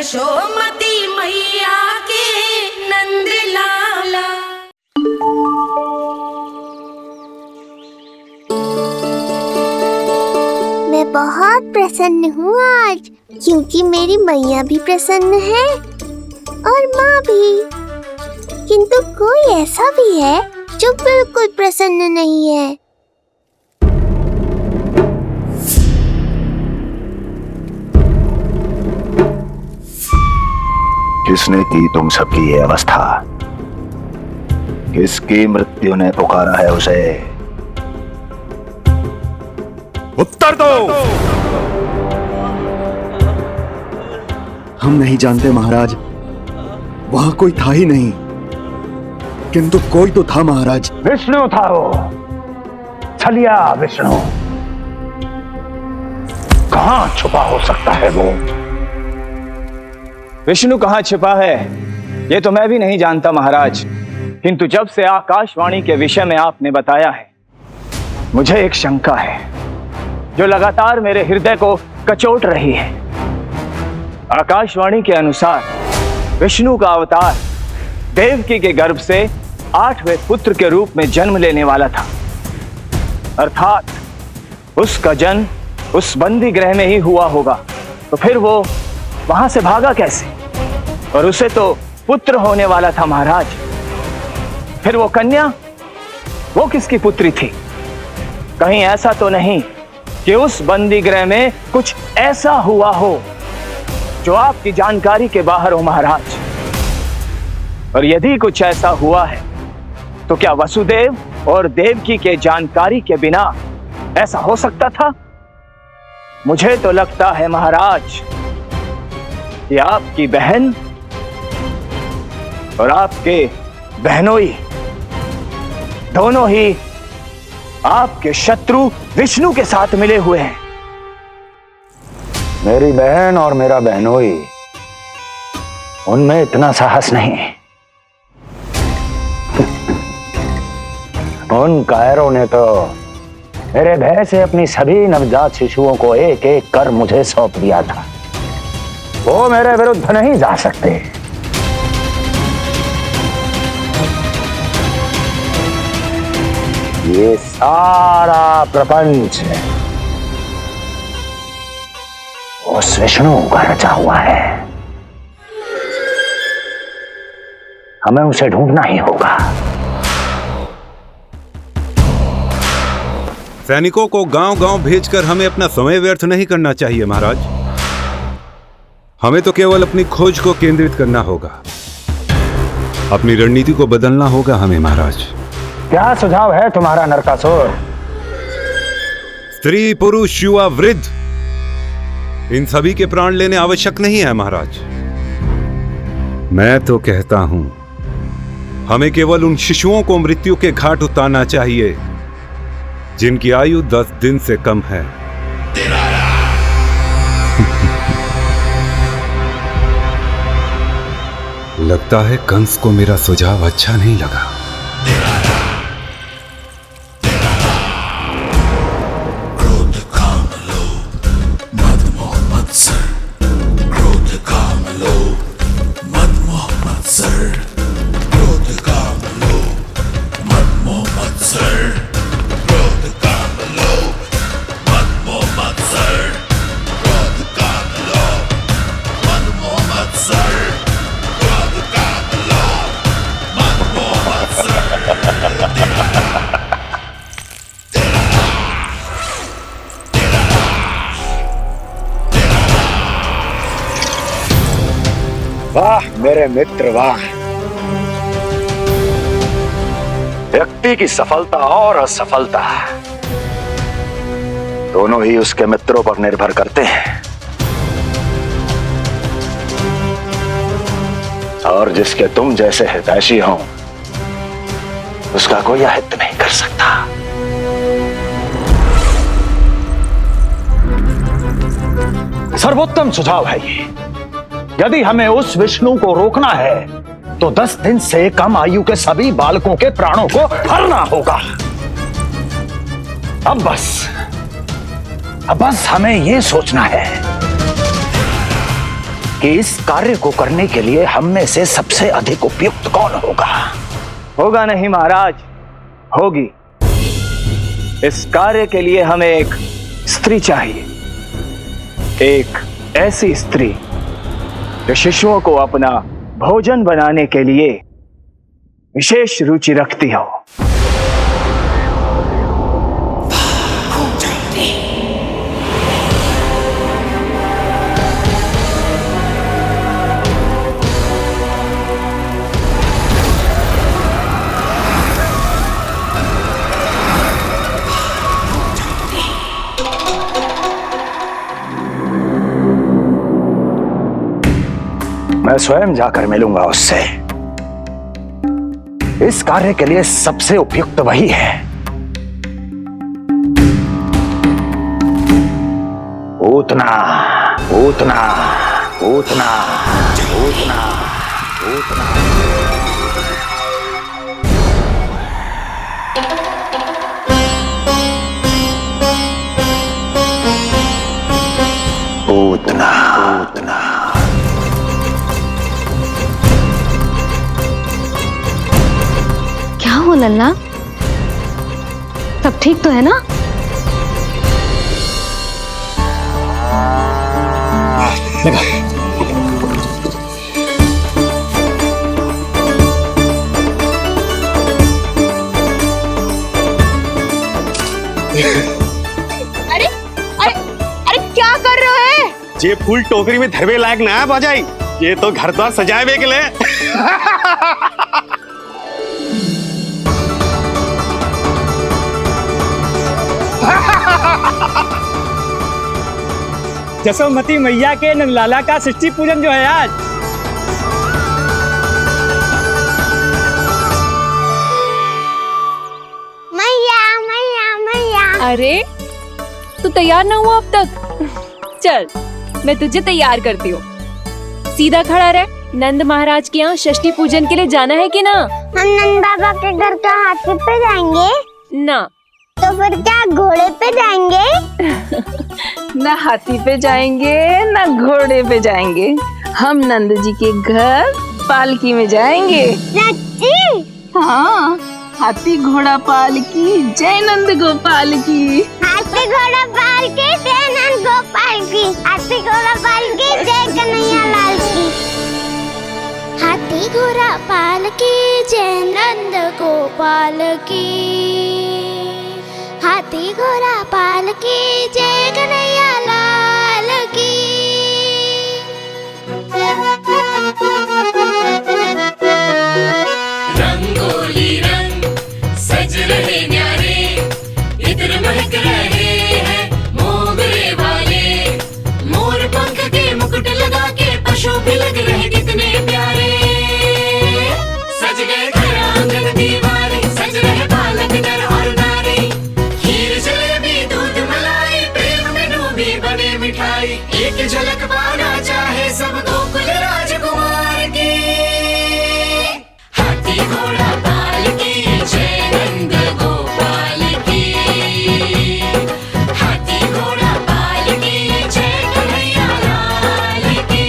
यशोमती मैया के नंद लाला। मैं बहुत प्रसन्न हूँ आज, क्योंकि मेरी मैया भी प्रसन्न है और माँ भी। किंतु कोई ऐसा भी है जो बिल्कुल प्रसन्न नहीं है। किसने की तुम सबकी ये अवस्था? किसकी मृत्यु ने पुकारा है उसे? उत्तर दो। हम नहीं जानते महाराज, वहां कोई था ही नहीं। किंतु कोई तो था महाराज। विष्णु था वो, छलिया विष्णु। कहां छुपा हो सकता है वो? विष्णु कहाँ छिपा है ये तो मैं भी नहीं जानता महाराज, किंतु जब से आकाशवाणी के विषय में आपने बताया है, मुझे एक शंका है जो लगातार मेरे हृदय को कचोट रही है। आकाशवाणी के अनुसार विष्णु का अवतार देवकी के गर्भ से 8वें पुत्र के रूप में जन्म लेने वाला था, अर्थात उसका जन्म उस बंदी गृह में ही हुआ होगा। तो फिर वो वहां से भागा कैसे? और उसे तो पुत्र होने वाला था महाराज। फिर वो कन्या, वो किसकी पुत्री थी? कहीं ऐसा तो नहीं कि उस बंदी गृह में कुछ ऐसा हुआ हो जो आपकी जानकारी के बाहर हो महाराज? और यदि कुछ ऐसा हुआ है तो क्या वसुदेव और देवकी के जानकारी के बिना ऐसा हो सकता था? मुझे तो लगता है महाराज कि आपकी बहन और आपके बहनोई दोनों ही आपके शत्रु विष्णु के साथ मिले हुए हैं। मेरी बहन और मेरा बहनोई, उनमें इतना साहस नहीं। उन कायरों ने तो मेरे भय से अपनी सभी नवजात शिशुओं को एक एक कर मुझे सौंप दिया था। वो मेरे विरुद्ध नहीं जा सकते। ये सारा प्रपंच उस विष्णु का रचा हुआ है। हमें उसे ढूंढना ही होगा। सैनिकों को गांव-गांव भेजकर हमें अपना समय व्यर्थ नहीं करना चाहिए महाराज। हमें तो केवल अपनी खोज को केंद्रित करना होगा। अपनी रणनीति को बदलना होगा हमें महाराज। क्या सुझाव है तुम्हारा नरकासुर? स्त्री, पुरुष, युवा, वृद्ध, इन सभी के प्राण लेने आवश्यक नहीं है महाराज। मैं तो कहता हूं हमें केवल उन शिशुओं को मृत्यु के घाट उतारना चाहिए जिनकी आयु 10 दिन से कम है। लगता है कंस को मेरा सुझाव अच्छा नहीं लगा। वाह मेरे मित्र वाह। व्यक्ति की सफलता और असफलता दोनों ही उसके मित्रों पर निर्भर करते हैं, और जिसके तुम जैसे हितैषी हो उसका कोई अहित नहीं कर सकता। सर्वोत्तम सुझाव है ये। यदि हमें उस विष्णु को रोकना है तो 10 दिन से कम आयु के सभी बालकों के प्राणों को हरना होगा। अब बस हमें यह सोचना है कि इस कार्य को करने के लिए हम में से सबसे अधिक उपयुक्त कौन होगा? होगा नहीं महाराज, होगी। इस कार्य के लिए हमें एक स्त्री चाहिए, एक ऐसी स्त्री जो शिशुओं को अपना भोजन बनाने के लिए विशेष रुचि रखती हो। मैं स्वयं जाकर मिलूंगा उससे। इस कार्य के लिए सबसे उपयुक्त वही है। पूतना, पूतना, पूतना, पूतना, पूतना। पूतना, पूतना। क्या हो लल्ला, सब ठीक तो है ना? अरे अरे अरे क्या कर रहे हो? ये फूल टोकरी में धरवे लायक ना है बाजाई, ये तो घर द्वार सजाए के लिए। जसोमती मैया के नंदलाला का षष्ठी पूजन जो है आज। मैया मैया मैया। अरे तू तैयार ना हुआ अब तक? चल मैं तुझे तैयार करती हूँ। सीधा खड़ा रह। नंद महाराज के यहाँ षष्ठी पूजन के लिए जाना है कि ना? हम नंद बाबा के घर का हाथी पे जाएंगे ना। तो फिर क्या घोड़े पे जाएंगे? ना हाथी पे जाएंगे ना घोड़े पे जाएंगे, हम नंद जी के घर पालकी में जाएंगे। सच्ची? हाँ, हाथी घोड़ा पालकी, जय नंद गोपाल की। हाथी घोड़ा पालकी जय नंद गोपाल की। हाथी घोड़ा पालकी जय कन्हैया लाल की। हाथी घोड़ा पालकी जय नंद गोपाल की। हाथी घोड़ा पालकी जय कन्हैया लाल की। रंगोली रंग सज रहे न्यारे, इत्र महक रहे हैं मोगरे वाले। मोर पंख के मुकुट लगा के पशु भी लग रहे कितने प्यारे। सज गए घर आंगन दीवारे, सज रहे बालक नर और नारी। खीर जलेबी दूध मलाई, प्रेम में डूबी बने मिठाई। एक झलक पाना चाहे सब गोकुल राजकुमार की। हाथी घोड़ा पालकी जय नंद गोपाल की। हाथी घोड़ा पालकी जय कन्हैया लाल की।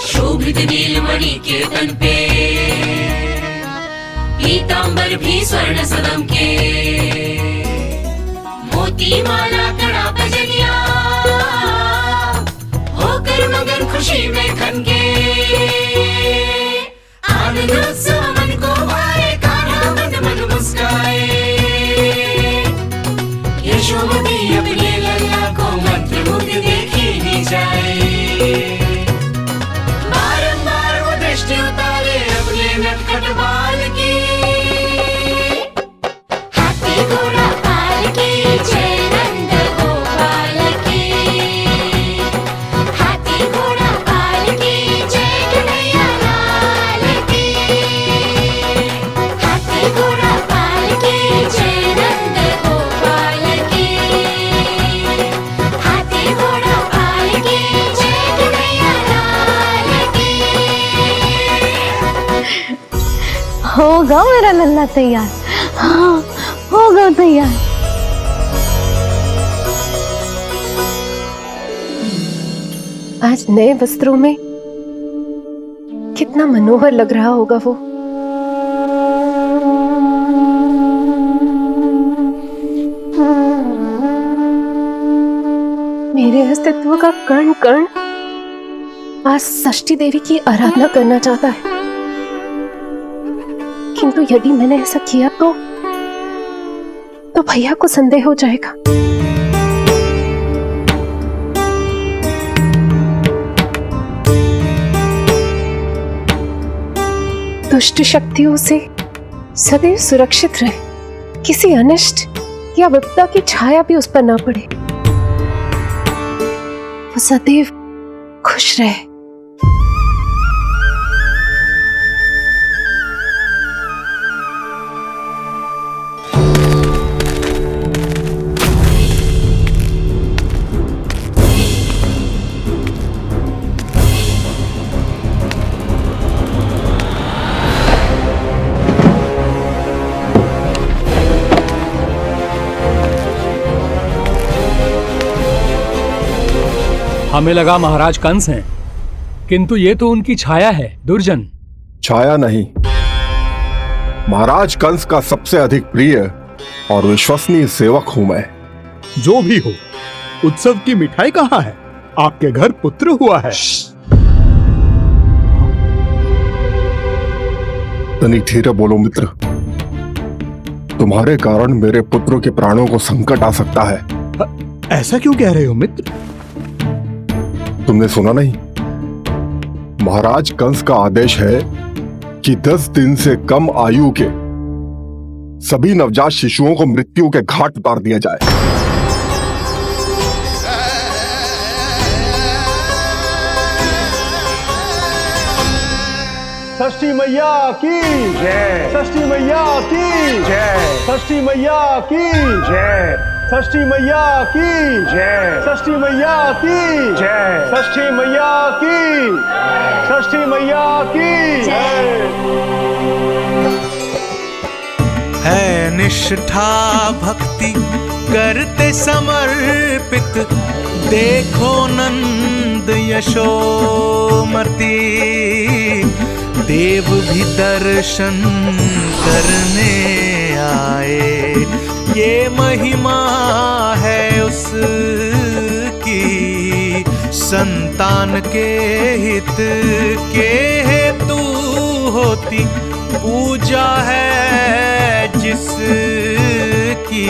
शोभित नीलमणि के तन पे, पीतांबर भी स्वर्ण सदम के। मोती माला कड़ा बजनिया, होकर मगन खुशी में खनके। आनंद उत्सव मन को भाए, कान्हा मन मन मुस्काए। यशोमती अपने लल्ला को मंत्रमुग्ध देखी ही जाए। बारंबार वो दृष्टि उतारे अपने नटखट बाल की। हाथी घोड़ा पालकी जय नंद गोपाल की। हाथी घोड़ा पालकी होगा मेरा नन्ना तैयार। हाँ, होगा तैयार। आज नए वस्त्रों में कितना मनोहर लग रहा होगा वो। मेरे अस्तित्व का कण कण आज षष्ठी देवी की आराधना करना चाहता है, किंतु यदि मैंने ऐसा किया तो भैया को संदेह हो जाएगा। दुष्ट शक्तियों से सदैव सुरक्षित रहे, किसी अनिष्ट या विपदा की छाया भी उस पर ना पड़े, वो सदैव खुश रहे। हमें लगा महाराज कंस हैं, किंतु ये तो उनकी छाया है दुर्जन। छाया नहीं, महाराज कंस का सबसे अधिक प्रिय और विश्वसनीय सेवक हूं मैं। जो भी हो, उत्सव की मिठाई कहाँ है? आपके घर पुत्र हुआ है। तनिक धीरे बोलो मित्र, तुम्हारे कारण मेरे पुत्र के प्राणों को संकट आ सकता है। ऐसा क्यों कह रहे हो मित्र? तुमने सुना नहीं? महाराज कंस का आदेश है कि 10 दिन से कम आयु के सभी नवजात शिशुओं को मृत्यु के घाट उतार दिया जाए। षष्ठी मैया की जय, षष्ठी मैया की जय, षष्ठी मैया की जय, षष्ठी मैया की जय, षष्ठी मैया की जय, षष्ठी मैया की, षष्ठी मैया की जय। है निष्ठा भक्ति करते समर्पित, देखो नंद यशोमती, देव भी दर्शन करने आए। ये महिमा है उसकी, संतान के हित के हेतु होती पूजा है जिसकी,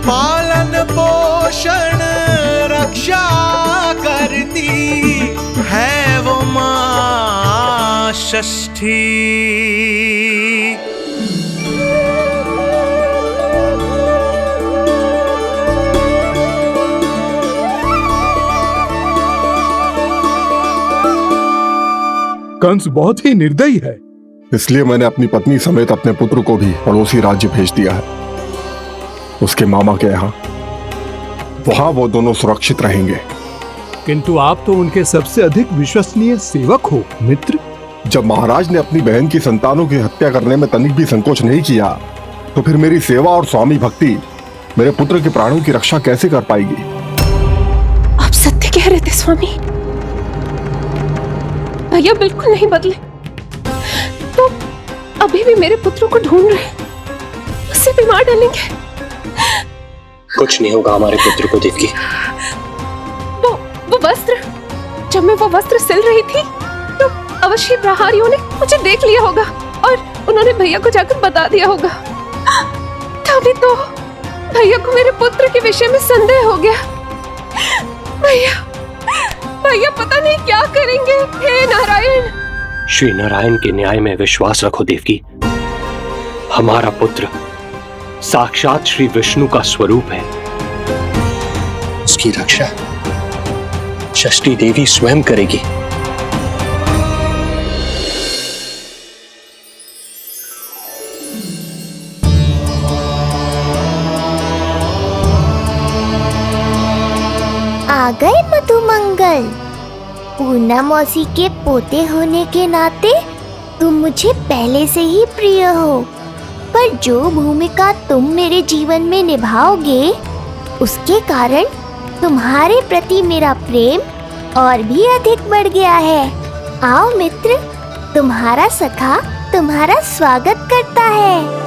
पालन पोषण रक्षा करती है वो मां षष्ठी। कंस बहुत ही निर्दयी है। इसलिए मैंने अपनी पत्नी समेत अपने पुत्र को भी पड़ोसी राज्य भेज दिया है, उसके मामा के यहाँ। वहां वो दोनों सुरक्षित रहेंगे। किंतु आप तो उनके सबसे अधिक विश्वसनीय सेवक हो मित्र। जब महाराज ने अपनी बहन की संतानों की हत्या करने में तनिक भी संकोच नहीं किया, तो फिर मेरी सेवा और स्वामी भक्ति मेरे पुत्र के प्राणों की रक्षा कैसे कर पाएगी? आप सत्य कह रहे थे स्वामी, भैया बिल्कुल नहीं बदले, तो अभी भी मेरे पुत्रों को ढूंढ रहे, उसे भी मार डालेंगे। कुछ नहीं होगा हमारे पुत्र को देवकी। वो वस्त्र, जब मैं वो वस्त्र सिल रही थी तो अवश्य प्रहारियों ने मुझे देख लिया होगा और उन्होंने भैया को जाकर बता दिया होगा। तभी तो भैया को मेरे पुत्र के विषय में संदेह हो गया। भैया पता नहीं क्या करेंगे। हे नारायण। श्री नारायण के न्याय में विश्वास रखो देवकी। हमारा पुत्र साक्षात श्री विष्णु का स्वरूप है। उसकी रक्षा षष्ठी देवी स्वयं करेगी। आ गए मधुमंगल। पूर्णा मौसी के पोते होने के नाते तुम मुझे पहले से ही प्रिय हो, पर जो भूमिका तुम मेरे जीवन में निभाओगे उसके कारण तुम्हारे प्रति मेरा प्रेम और भी अधिक बढ़ गया है। आओ मित्र, तुम्हारा सखा तुम्हारा स्वागत करता है।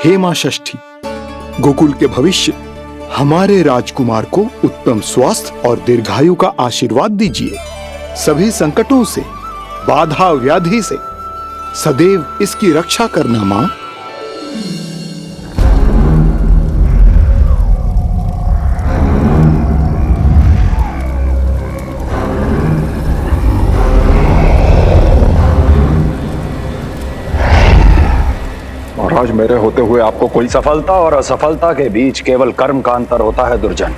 हे मां षष्ठी, गोकुल के भविष्य हमारे राजकुमार को उत्तम स्वास्थ्य और दीर्घायु का आशीर्वाद दीजिए। सभी संकटों से, बाधा व्याधि से सदैव इसकी रक्षा करना मां। महाराज, मेरे होते हुए आपको कोई सफलता और असफलता के बीच केवल कर्म का अंतर होता है दुर्जन।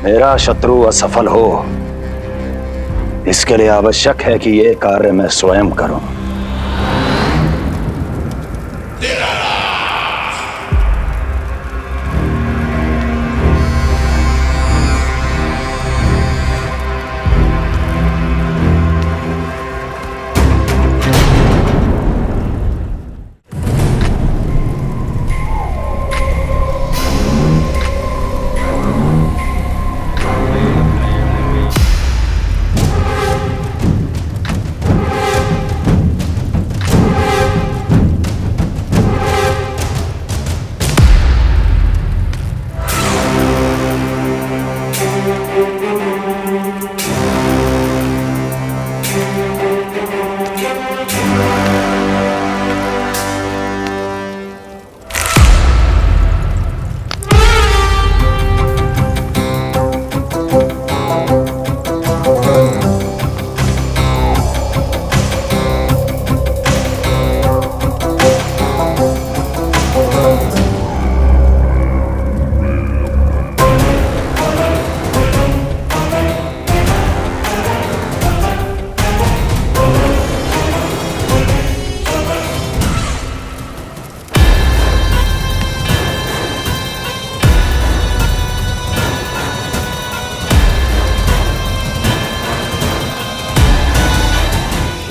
मेरा शत्रु असफल हो, इसके लिए आवश्यक है कि ये कार्य मैं स्वयं करूं।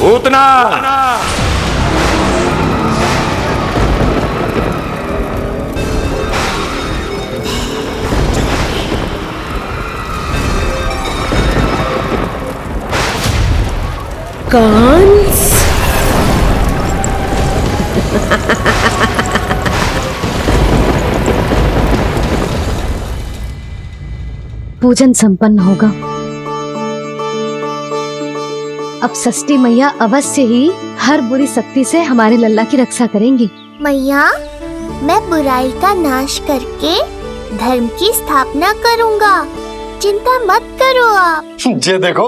उतना कंस पूजन संपन्न होगा। अब षष्ठी मैया अवश्य ही हर बुरी शक्ति से हमारे लल्ला की रक्षा करेंगी। मैया, मैं बुराई का नाश करके धर्म की स्थापना करूंगा, चिंता मत करो आप। ये देखो,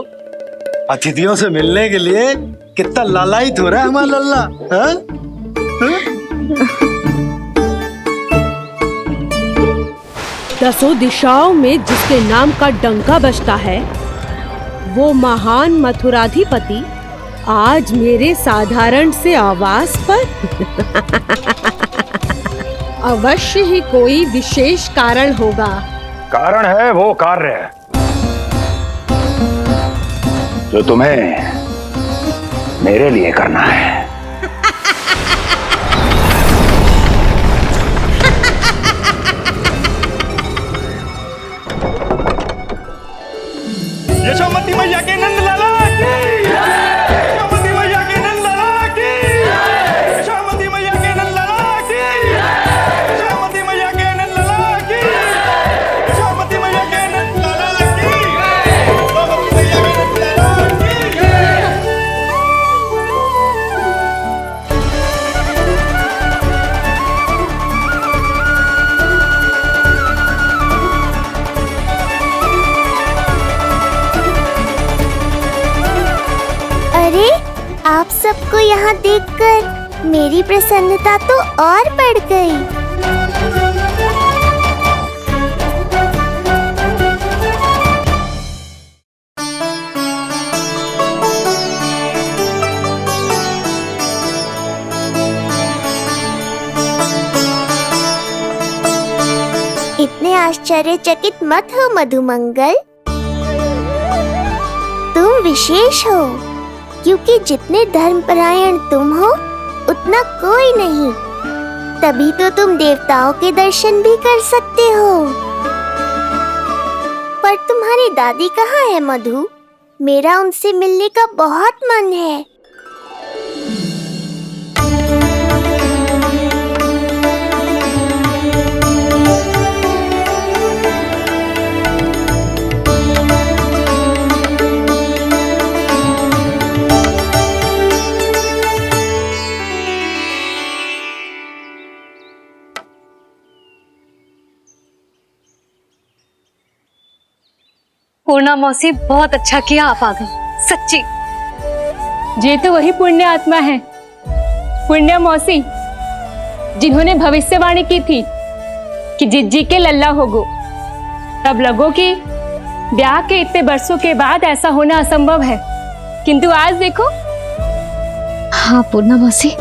अतिथियों से मिलने के लिए कितना लालायित हो रहा है हमारा लल्ला। हाँ? दसों दिशाओं में जिसके नाम का डंका बजता है, वो महान मथुराधिपति आज मेरे साधारण से आवास पर अवश्य ही कोई विशेष कारण होगा। कारण है वो कार्य जो तुम्हें मेरे लिए करना है। यशोमती मैया के नंद लाला की, यशोमती मैया के नंद लाला की, यशोमती मैया के नंद लाला की, यशोमती मैया के नंद लाला की, यशोमती मैया के नंद लाला की, यशोमती मैया के नंद लाला की। अरे, आप सबको यहाँ देखकर मेरी प्रसन्नता तो और बढ़ गई। आश्चर्यचकित मत हो मधुमंगल। तुम विशेष हो, क्योंकि जितने धर्मपरायण तुम हो उतना कोई नहीं। तभी तो तुम देवताओं के दर्शन भी कर सकते हो। पर तुम्हारी दादी कहाँ है मधु? मेरा उनसे मिलने का बहुत मन है। पूर्णा मौसी, बहुत अच्छा किया आप आ गए, सच्ची। ये तो वही पुण्य आत्मा है, पुण्य मौसी, जिन्होंने भविष्यवाणी की थी कि जिज्जी के लल्ला होगो। तब लगो कि ब्याह के इतने बरसों के बाद ऐसा होना असंभव है, किंतु आज देखो। हाँ पूर्णा मौसी,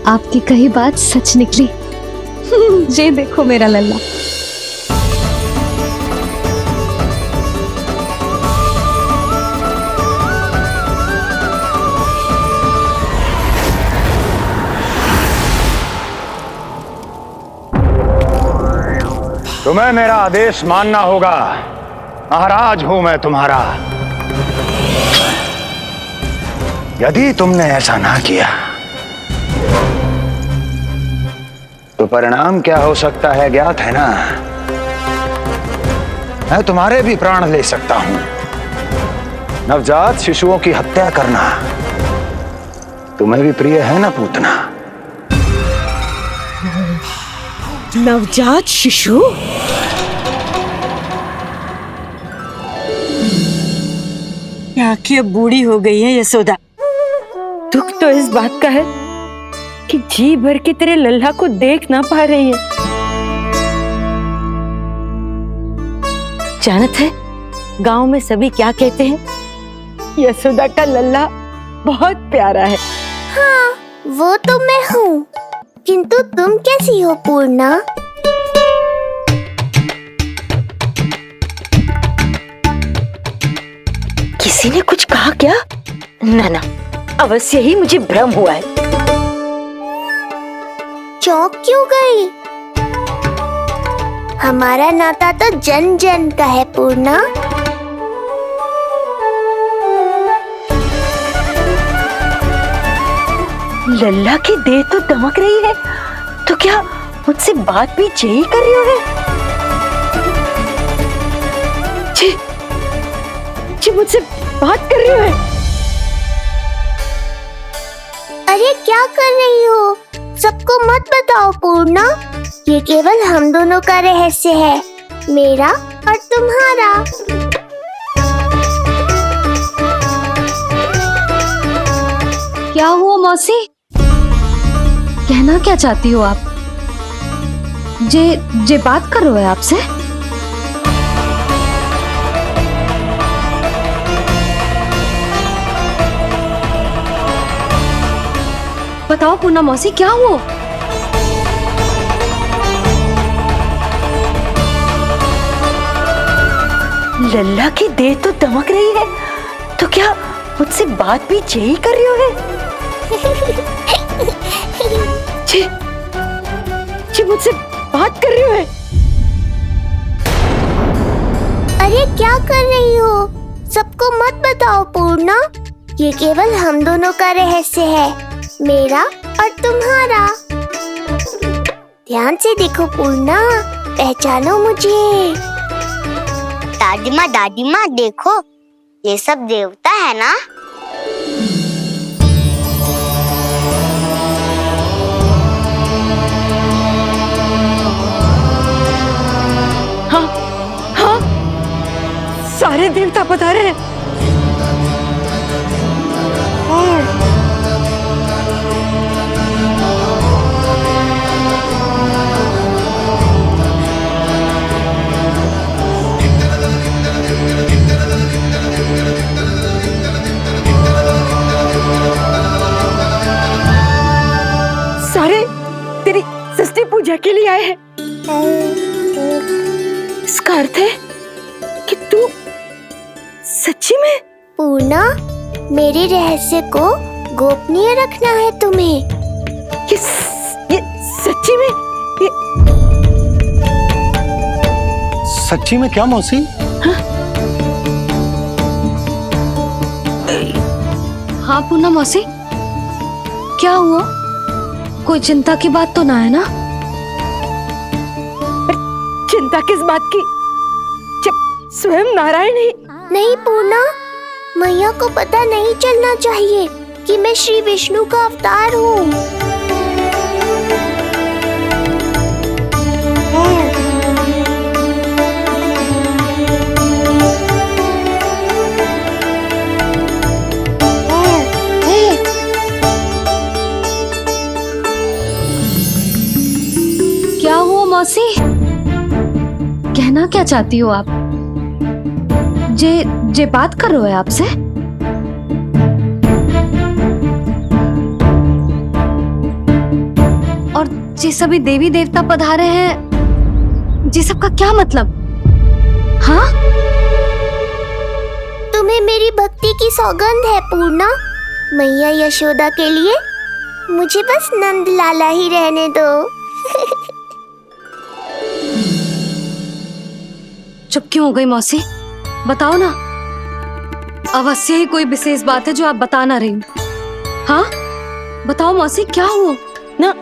आपकी कही बात सच निकली। ये देखो मेरा लल्ला। तुम्हें मेरा आदेश मानना होगा। महाराज हूं मैं तुम्हारा। यदि तुमने ऐसा ना किया तो परिणाम क्या हो सकता है ज्ञात है ना? मैं तुम्हारे भी प्राण ले सकता हूं। नवजात शिशुओं की हत्या करना तुम्हें भी प्रिय है ना पूतना? नवजात शिशु? आंखें अब बूढ़ी हो गई है यशोदा। दुख तो इस बात का है कि जी भर के तेरे लल्ला को देख ना पा रही है। जानत है गांव में सभी क्या कहते हैं? यशोदा का लल्ला बहुत प्यारा है। हाँ, वो तो मैं हूँ, किंतु तुम कैसी हो पूर्णा? किसी ने कुछ कहा क्या? ना ना, अवश्य ही मुझे भ्रम हुआ है। चौंक क्यों गई? हमारा नाता तो जन जन का है पूर्णा। लल्ला की देह तो दमक रही है, तो क्या मुझसे बात भी यही कर रही हो? जी मुझसे बात कर रही हो? अरे क्या कर रही हो? सबको मत बताओ पूर्णा, ये केवल हम दोनों का रहस्य है, मेरा और तुम्हारा। क्या हुआ मौसी? कहना क्या चाहती हो आप? जे बात कर रहे हो आपसे? बताओ पूर्णा मौसी, क्या हुआ? लल्ला की देह तो दमक रही है, तो क्या मुझसे बात भी यही कर रही हो? जी मुझसे बात कर रही हो? अरे क्या कर रही हो? सबको मत बताओ पूर्णा, ये केवल हम दोनों का रहस्य है, मेरा और तुम्हारा। ध्यान से देखो पूर्णा, पहचानो मुझे। दादी माँ देखो, ये सब देवता है ना? हाँ हाँ, सारे देवता पधारे हैं। सारे तेरी षष्ठी पूजा के लिए आए हैं। इसका अर्थ है कि तू सच्ची में? पूर्णा, मेरे रहस्य को गोपनीय रखना है तुम्हें। ये सच्ची में? सच्ची में क्या मौसी? हाँ पूर्णा मौसी, क्या हुआ? कोई चिंता की बात तो ना है ना? चिंता किस बात की, जब स्वयं नारायण ही। नहीं पूर्णा, मैया को पता नहीं चलना चाहिए कि मैं श्री विष्णु का अवतार हूँ। क्या हुआ मौसी? कहना क्या चाहती हो आप? जे बात कर रहे हो आपसे? और जे सभी देवी देवता पधारे हैं, जी सबका क्या मतलब? हाँ? तुम्हें मेरी भक्ति की सौगंध है पूर्णा। मैया यशोदा के लिए मुझे बस नंद लाला ही रहने दो। चुप क्यों हो गई मौसी? बताओ ना। अवश्य ही कोई विशेष बात है जो आप बता ना रही। हाँ बताओ मौसी, क्या हुआ? ना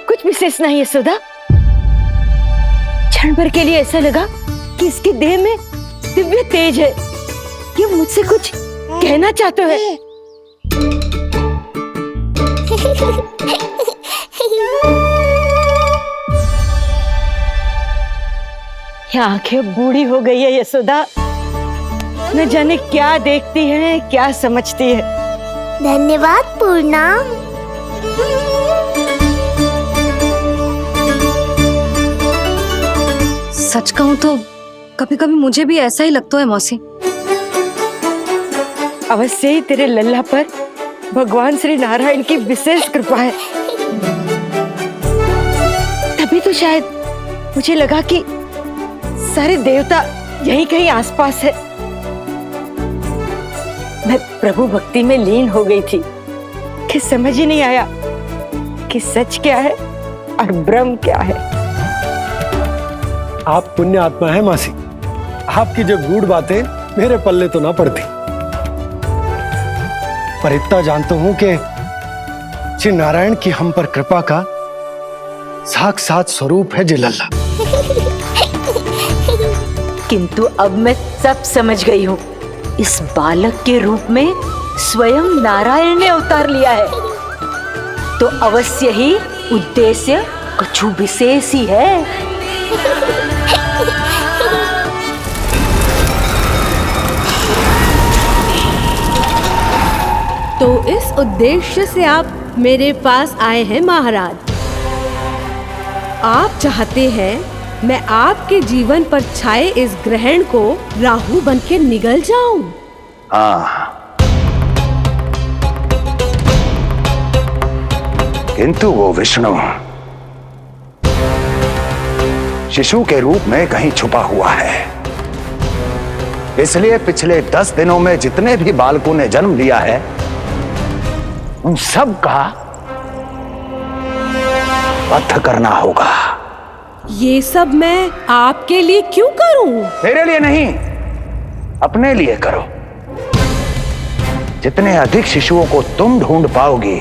कुछ विशेष नहीं है सुधा। क्षण भर के लिए ऐसा लगा कि इसके देह में दिव्य तेज है। ये मुझसे कुछ कहना चाहते हैं। ये आंखें बूढ़ी हो गई है यशोदा, न जाने क्या देखती है, क्या समझती है। धन्यवाद पूर्णा। सच कहूं तो कभी कभी मुझे भी ऐसा ही लगता है मौसी। अवश्य ही तेरे लल्ला पर भगवान श्री नारायण की विशेष कृपा है। तभी तो शायद मुझे लगा कि सारे देवता यहीं कहीं आसपास है। मैं प्रभु भक्ति में लीन हो गई थी कि समझ ही नहीं आया कि सच क्या है और भ्रम क्या है। आप पुण्य आत्मा है मासी। आपकी जो गूढ़ बातें मेरे पल्ले तो ना पड़ती, पर इतना जानता हूं कि श्री नारायण की हम पर कृपा का साक्षात स्वरूप है जी लल्ला। किंतु अब मैं सब समझ गई हूँ। इस बालक के रूप में स्वयं नारायण ने अवतार लिया है, तो अवश्य ही उद्देश्य कुछ विशेष ही है। तो इस उद्देश्य से आप मेरे पास आए हैं महाराज। आप चाहते हैं मैं आपके जीवन पर छाए इस ग्रहण को राहु बनके निगल जाऊं? किंतु वो विष्णु शिशु के रूप में कहीं छुपा हुआ है। इसलिए पिछले 10 दिनों में जितने भी बालकों ने जन्म लिया है, उन सब का वध करना होगा। ये सब मैं आपके लिए क्यों करूं? तेरे लिए नहीं, अपने लिए करो। जितने अधिक शिशुओं को तुम ढूंढ पाओगी,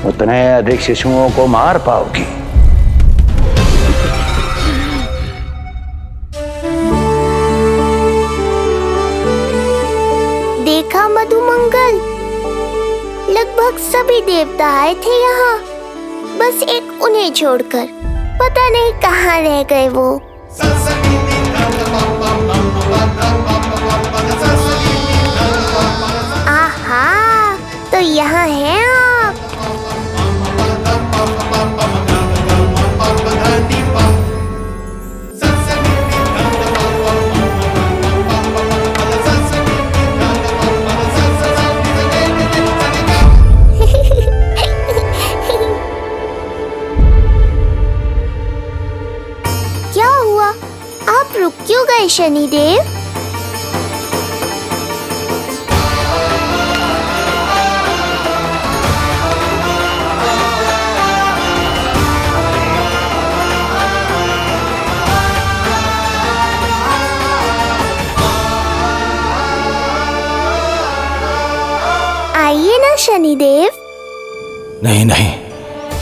उतने अधिक शिशुओं को मार पाओगी। देखा मधुमंगल, लगभग सभी देवता आए थे यहाँ, बस एक उन्हें छोड़कर। पता नहीं कहाँ रह गए वो। आहा, तो यहाँ हैं आप। क्या हुआ शनिदेव। आइए ना शनिदेव। नहीं नहीं,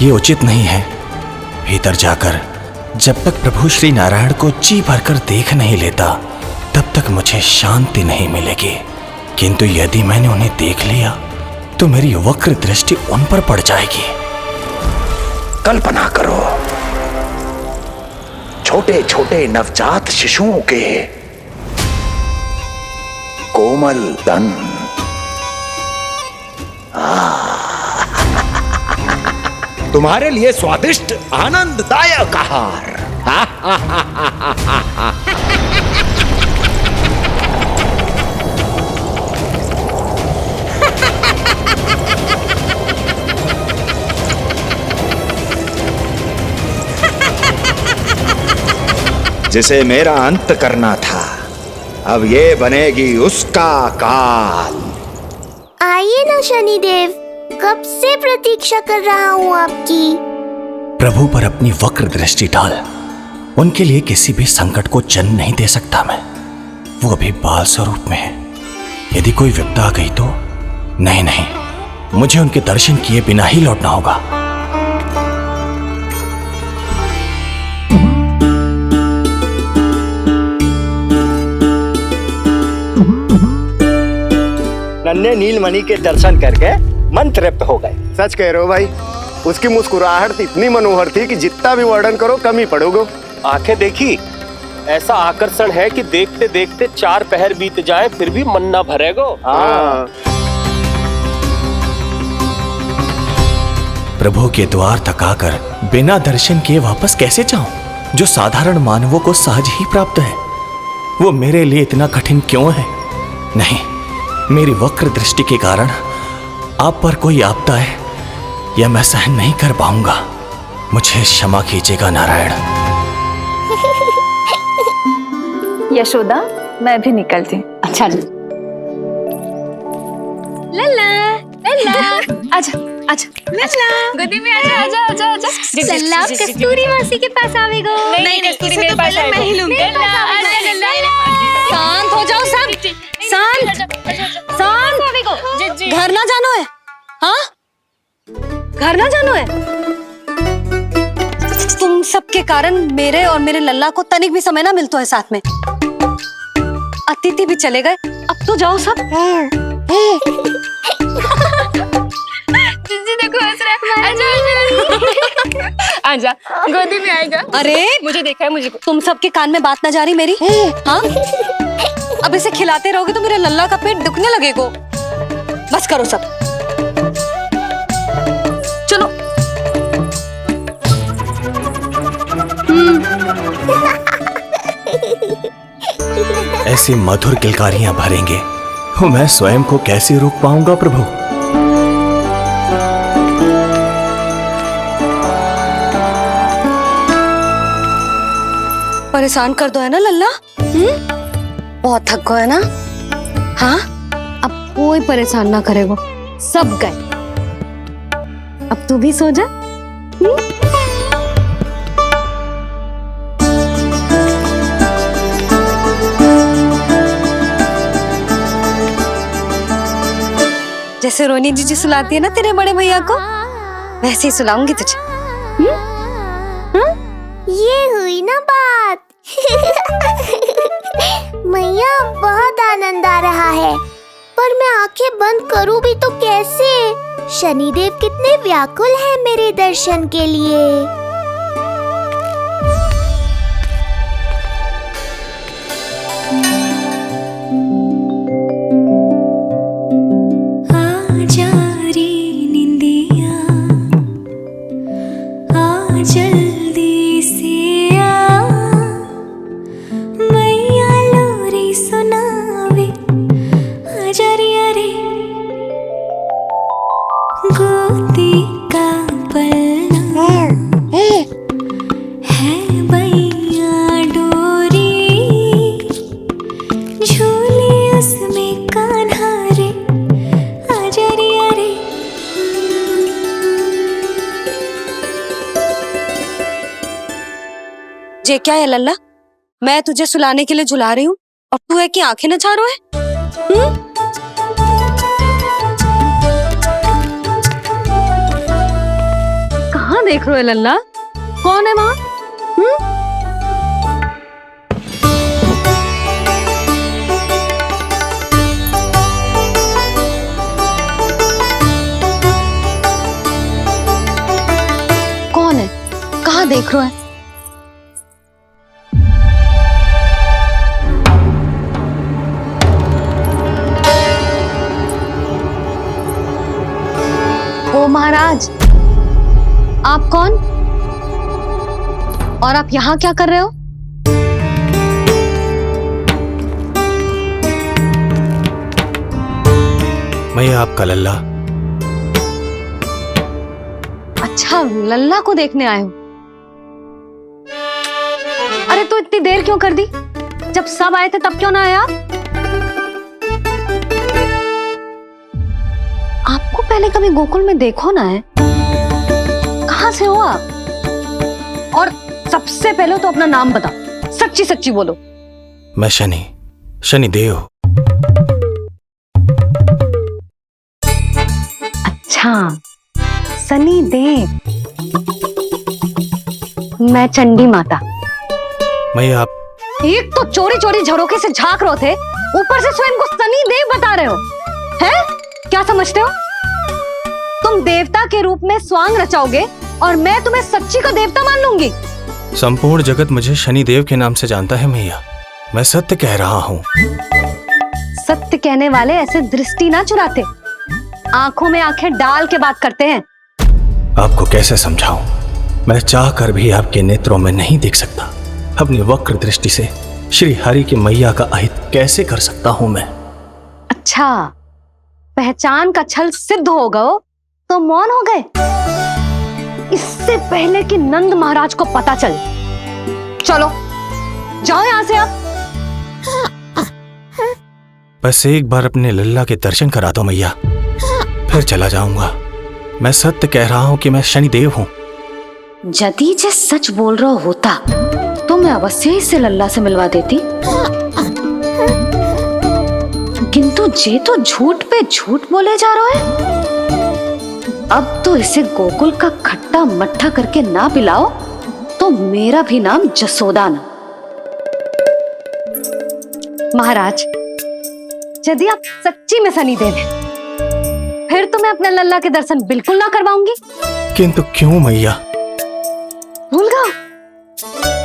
ये उचित नहीं है। भीतर जाकर जब तक प्रभु श्री नारायण को जी भरकर देख नहीं लेता तब तक मुझे शांति नहीं मिलेगी। किंतु यदि मैंने उन्हें देख लिया तो मेरी वक्र दृष्टि उन पर पड़ जाएगी। कल्पना करो, छोटे छोटे नवजात शिशुओं के कोमल तन, तुम्हारे लिए स्वादिष्ट आनंददायक आहार। जिसे मेरा अंत करना था, अब ये बनेगी उसका काल। आइए ना शनिदेव, कब से प्रतीक्षा कर रहा हूँ आपकी। प्रभु पर अपनी वक्र दृष्टि डाल। उनके लिए किसी भी संकट को जन्म नहीं दे सकता मैं। वो अभी बाल स्वरूप में है। यदि कोई विपदा आ गई तो नहीं नहीं, मुझे उनके दर्शन किए बिना ही लौटना होगा। नन्हे नीलमणि के दर्शन करके मन तृप्त हो गए। सच कह रहे हो भाई, उसकी मुस्कुराहट इतनी मनोहर थी कि जितना भी वर्णन करो कम ही पड़ोगे। आंखें देखी, ऐसा आकर्षण है कि देखते देखते 4 पहर बीत जाए फिर भी मन ना भरेगो। प्रभु के द्वार तक आकर बिना दर्शन किए वापस कैसे जाऊं, जो साधारण मानवों को सहज ही प्राप्त है। वो मेरे लिए इतना कठिन क्यों है? नहीं, मेरी वक्र दृष्टि के कारण आप पर कोई आपदा है या मैं सहन नहीं कर पाऊंगा। मुझे क्षमा कीजिएगा नारायण। यशोदा, मैं भी निकलती। अच्छा जी। लल्ला लल्ला, आजा आजा लल्ला, गोदी में आजा आजा आजा आजा। लल्ला कस्तूरी मासी के पास आवेगो। नहीं कस्तूरी मेरे पास आएगा। मैं ही लूंगी। लल्ला आजा लल्ला, शांत हो जाओ सब, शांत शांत। घर ना जानो है? हाँ, घर ना जानो है? तुम सबके कारण मेरे और मेरे लल्ला को तनिक भी समय ना मिलता है साथ में। अतिथि भी चले गए, अब तो जाओ सब। जिज्जी देखो हंस रहा है। आजा आजा, गोदी में आएगा। अरे मुझे देखा है, मुझे। तुम सबके कान में बात ना जा रही मेरी? हाँ, अब इसे खिलाते रहोगे तो मेरे लल्ला का पेट दुखने लगेगा। बस करो सब, चलो। ऐसी मधुर किलकारियां भरेंगे तो मैं स्वयं को कैसे रोक पाऊंगा प्रभु? परेशान कर दो है ना लल्ला? बहुत थक गए ना? हाँ, अब कोई परेशान ना करेगा, सब गए। अब तू भी सो जा। जैसे रोनी जीजी सुलाती है ना तेरे बड़े भैया को, वैसे ही सुलाऊंगी तुझे। ये हुई ना बात। मैया, बहुत आनंद आ रहा है, पर मैं आंखें बंद करूं भी तो कैसे? शनिदेव कितने व्याकुल हैं मेरे दर्शन के लिए। जल्दी से आ, मैया लोरी सुनावे। आजा रे अरे, गोदी का पलना है, मैया डोरी जे क्या है लल्ला, मैं तुझे सुलाने के लिए झुला रही हूँ और तू है कि आंखें नचा रहा है? कहाँ देख रहे हो लल्ला? कौन है वहाँ? कौन है? कहाँ देख रहे हो? ओ महाराज, आप कौन और आप यहाँ क्या कर रहे हो? मैं आपका लल्ला। अच्छा, लल्ला को देखने आए हो? अरे तो इतनी देर क्यों कर दी? जब सब आए थे तब क्यों ना आया? आपको पहले कभी गोकुल में देखो ना है? कहाँ से हो आप? और सबसे पहले तो अपना नाम बताओ, सच्ची सच्ची बोलो। मैं शनिदेव। अच्छा, शनिदेव। मैं चंडी माता। मैं आप एक तो चोरी चोरी झरोखे से झांक रहे थे, ऊपर से स्वयं को शनिदेव बता रहे हो, हैं? क्या समझते हो? तुम देवता के रूप में स्वांग रचाओगे और मैं तुम्हें सच्ची का देवता मान लूंगी? संपूर्ण जगत मुझे शनिदेव के नाम से जानता है मैया। मैं सत्य कह रहा हूँ। सत्य कहने वाले ऐसे दृष्टि ना चुराते, आंखों में आंखें डाल के बात करते हैं। आपको कैसे समझाऊं? मैं चाह कर भी आपके नेत्रों में नहीं देख सकता। अपनी वक्र दृष्टि से श्री हरि की मैया का अहित कैसे कर सकता हूं मैं? अच्छा, पहचान का छल सिद्ध हो गया तो मौन हो गए? इससे पहले कि नंद महाराज को पता चले, चलो जाओ यहां से आप। बस एक बार अपने लल्ला के दर्शन करा दो मैया, फिर चला जाऊंगा। मैं सत्य कह रहा हूं कि मैं शनिदेव हूं। यदि जे सच बोल रहा होता तो मैं अवश्य ही इसे लल्ला से मिलवा देती, किंतु जे तो झूठ पे झूठ बोले जा रहा है। अब तो इसे गोकुल का खट्टा मट्ठा करके ना पिलाओ तो मेरा भी नाम जसोदा ना। महाराज, यदि आप सच्ची में शनिदेव हैं, फिर तो मैं अपने लल्ला के दर्शन बिल्कुल ना करवाऊंगी। किंतु क्यों मैया? भूल गया?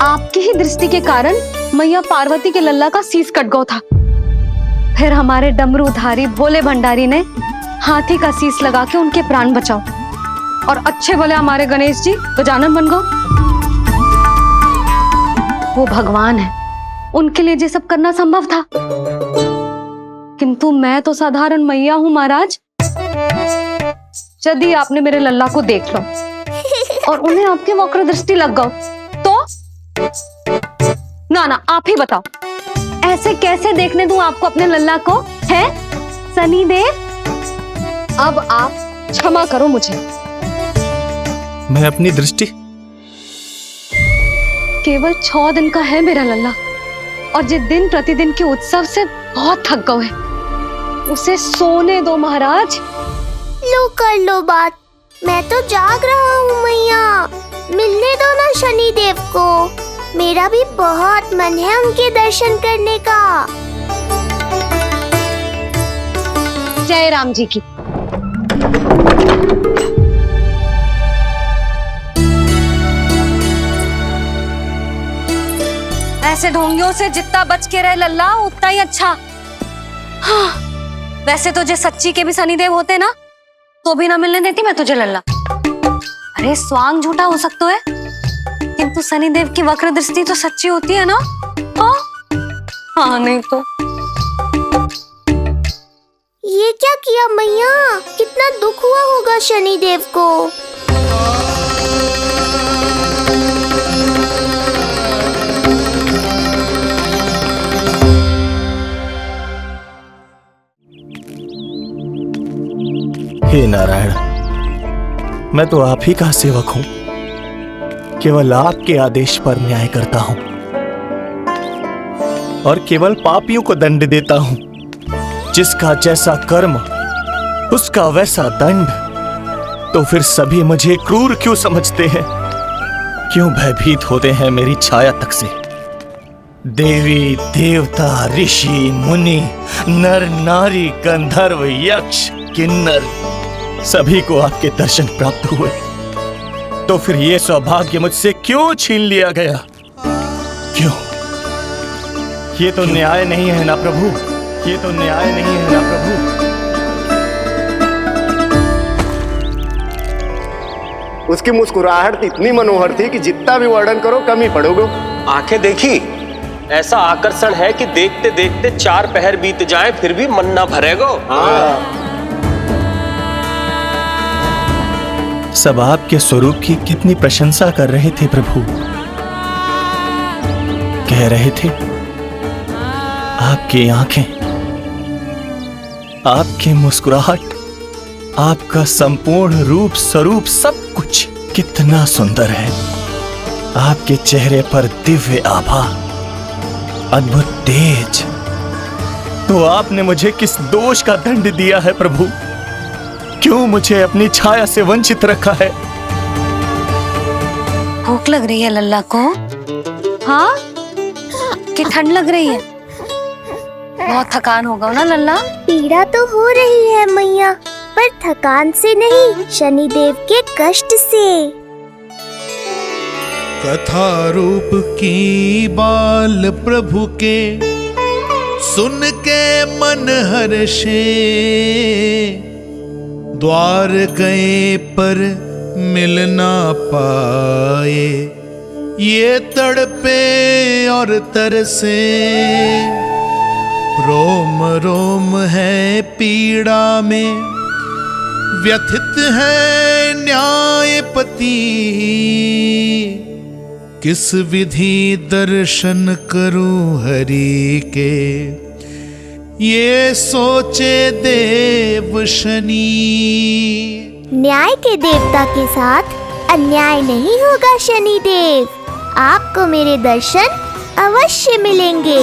आपकी ही दृष्टि के कारण मैया पार्वती के लल्ला का शीश कट गया था। फिर हमारे डमरूधारी भोले भंडारी ने हाथी का शीश लगा के उनके प्राण बचाओ, और अच्छे भले हमारे गणेश जी गजानन बन गए। वो भगवान है, उनके लिए ये सब करना संभव था, किंतु मैं तो साधारण मैया हूं महाराज। यदि आपने मेरे लल्ला को देख लो और उन्हें आपकी वक्र दृष्टि लग गई तो ना आप ही बताओ, ऐसे कैसे देखने दूं आपको अपने लल्ला को? है शनिदेव, अब आप क्षमा करो मुझे। मैं अपनी दृष्टि केवल 6 दिन का है मेरा लल्ला, और जिस दिन प्रतिदिन के उत्सव से बहुत थक गए हैं, उसे सोने दो महाराज। लो कर लो बात, मैं तो जाग रहा हूँ मैया, मिलने दो ना शनिदेव को। मेरा भी बहुत मन है उनके दर्शन करने का। जय राम जी की। ऐसे ढोंगियों से जितना बच के रहे लल्ला उतना ही अच्छा। हाँ, वैसे तो जे सच्ची के भी शनिदेव होते ना तो भी ना मिलने देती मैं तुझे लल्ला। अरे स्वांग झूठा हो सकता है, किंतु शनिदेव की वक्र दृष्टि तो सच्ची होती है ना? हाँ नहीं तो। ये क्या किया मैया? कितना दुख हुआ होगा शनिदेव को। हे नारायण, मैं तो आप ही का सेवक हूं। केवल आपके आदेश पर न्याय करता हूं और केवल पापियों को दंड देता हूं। जिसका जैसा कर्म उसका वैसा दंड। तो फिर सभी मुझे क्रूर क्यों समझते हैं? क्यों भयभीत होते हैं मेरी छाया तक से? देवी देवता ऋषि मुनि नर नारी गंधर्व यक्ष किन्नर सभी को आपके दर्शन प्राप्त हुए। तो फिर ये सौभाग्य मुझसे क्यों छीन लिया गया? क्यों? ये तो न्याय नहीं है ना प्रभु, ये तो न्याय नहीं है ना प्रभु। उसकी मुस्कुराहट इतनी मनोहर थी कि जितना भी वर्णन करो कम ही पड़ोगे। आंखें देखी, ऐसा आकर्षण है कि देखते देखते 4 पहर बीत जाएं फिर भी मन ना भरेगो। सब आपके स्वरूप की कितनी प्रशंसा कर रहे थे प्रभु। कह रहे थे आपकी आंखें, आपकी मुस्कुराहट, आपका संपूर्ण रूप स्वरूप सब कुछ कितना सुंदर है। आपके चेहरे पर दिव्य आभा, अद्भुत तेज। तो आपने मुझे किस दोष का दंड दिया है प्रभु? क्यों मुझे अपनी छाया से वंचित रखा है? भूख लग रही है लल्ला को? हाँ? कि ठंड लग रही है? बहुत थकान होगा ना लल्ला? पीड़ा तो हो रही है मैया, पर थकान से नहीं, शनिदेव के कष्ट से। कथा रूप की बाल प्रभु के सुन के मन हर्षे, द्वार गए पर मिल ना पाए, ये तड़पे और तरसे। रोम रोम है पीड़ा में, व्यथित है न्यायपति। किस विधि दर्शन करूं हरि के, ये सोचे देव शनि। न्याय के देवता के साथ अन्याय नहीं होगा शनिदेव। आपको मेरे दर्शन अवश्य मिलेंगे।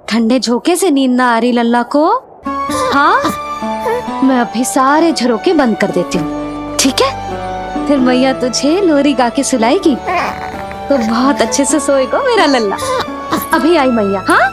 ठंडे झोंके से नींद ना आ रही लल्ला को? हाँ, मैं अभी सारे झरोके बंद कर देती हूँ, ठीक है? फिर मैया तुझे लोरी गा के सुलाएगी तो बहुत अच्छे से सोएगा मेरा लल्ला। अभी आई मैया। हाँ,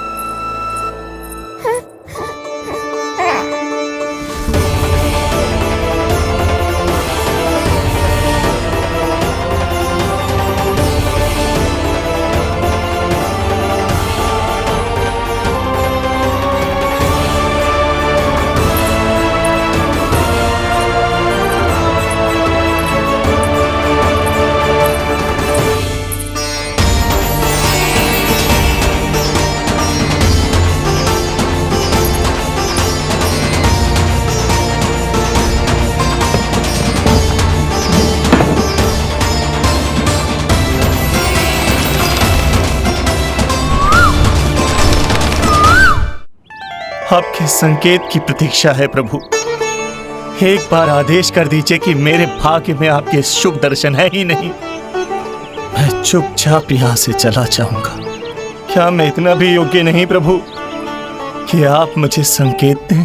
आपके संकेत की प्रतीक्षा है प्रभु। एक बार आदेश कर दीजिए कि मेरे भाग्य में आपके शुभ दर्शन है ही नहीं, मैं चुपचाप यहां से चला जाऊंगा। क्या मैं इतना भी योग्य नहीं प्रभु कि आप मुझे संकेत दें?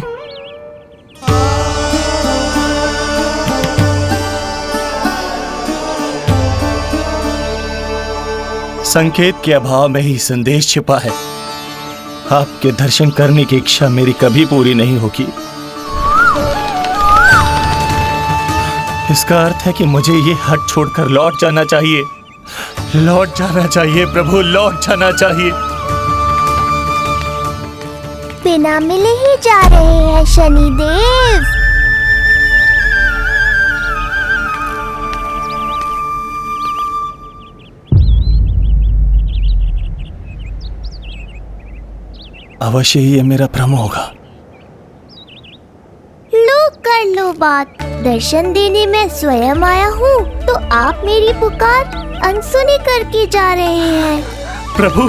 संकेत के अभाव में ही संदेश छिपा है। आपके दर्शन करने की इच्छा मेरी कभी पूरी नहीं होगी। इसका अर्थ है कि मुझे ये हट छोड़कर लौट जाना चाहिए। लौट जाना चाहिए प्रभु, लौट जाना चाहिए। बिना मिले ही जा रहे हैं शनिदेव। अवश्य ही ये मेरा भ्रम होगा। लो कर लो बात। दर्शन देने मैं स्वयं आया हूँ, तो आप मेरी पुकार अनसुनी करके जा रहे हैं। प्रभु,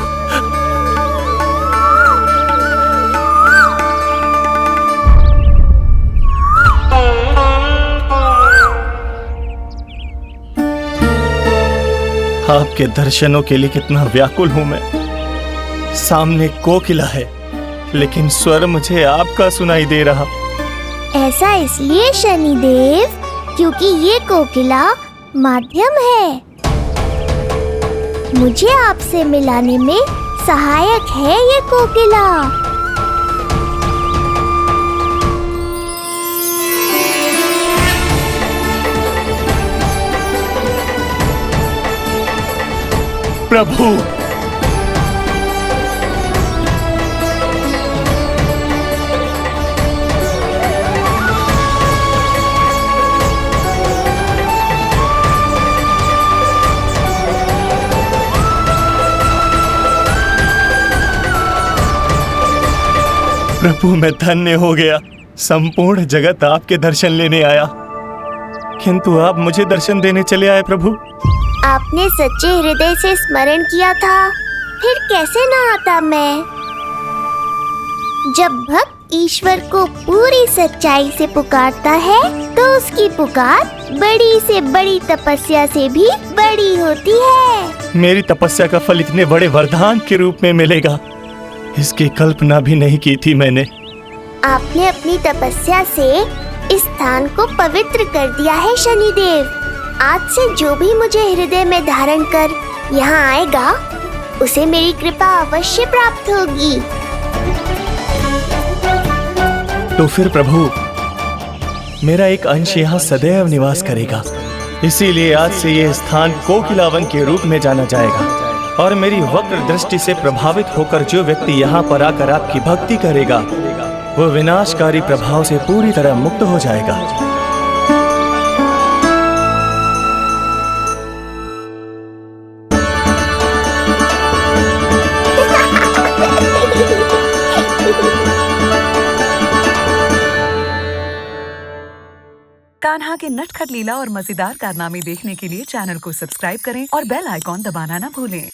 आपके दर्शनों के लिए कितना व्याकुल हूं मैं। सामने कोकिला है, लेकिन स्वर मुझे आपका सुनाई दे रहा। ऐसा इसलिए शनिदेव क्योंकि ये कोकिला माध्यम है, मुझे आपसे मिलाने में सहायक है ये कोकिला। प्रभु, प्रभु मैं धन्य हो गया। संपूर्ण जगत आपके दर्शन लेने आया, किंतु आप मुझे दर्शन देने चले आए प्रभु। आपने सच्चे हृदय से स्मरण किया था, फिर कैसे ना आता मैं। जब भक्त ईश्वर को पूरी सच्चाई से पुकारता है तो उसकी पुकार बड़ी से बड़ी तपस्या से भी बड़ी होती है। मेरी तपस्या का फल इतने बड़े वरदान के रूप में मिलेगा, इसकी कल्पना भी नहीं की थी मैंने। आपने अपनी तपस्या से इस स्थान को पवित्र कर दिया है शनिदेव। आज से जो भी मुझे हृदय में धारण कर यहाँ आएगा, उसे मेरी कृपा अवश्य प्राप्त होगी। तो फिर प्रभु, मेरा एक अंश यहाँ सदैव निवास करेगा, इसीलिए आज से यह स्थान कोकिलावन के रूप में जाना जाएगा। और मेरी वक्र दृष्टि से प्रभावित होकर जो व्यक्ति यहाँ पर आकर आपकी भक्ति करेगा, वो विनाशकारी प्रभाव से पूरी तरह मुक्त हो जाएगा। कान्हा के नटखट लीला और मजेदार कारनामे देखने के लिए चैनल को सब्सक्राइब करें और बेल आइकॉन दबाना ना भूलें।